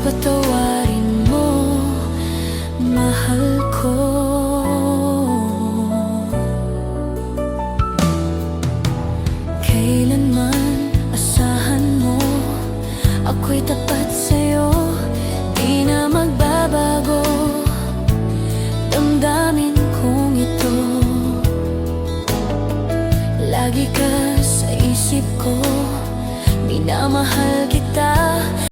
patawarin mo, mahal ko. Kailanman asahan mo, ako'y tapat sa'yo, di na magbabago damdamin kong ito. Lagi ka sa isip ko, minamahal kita.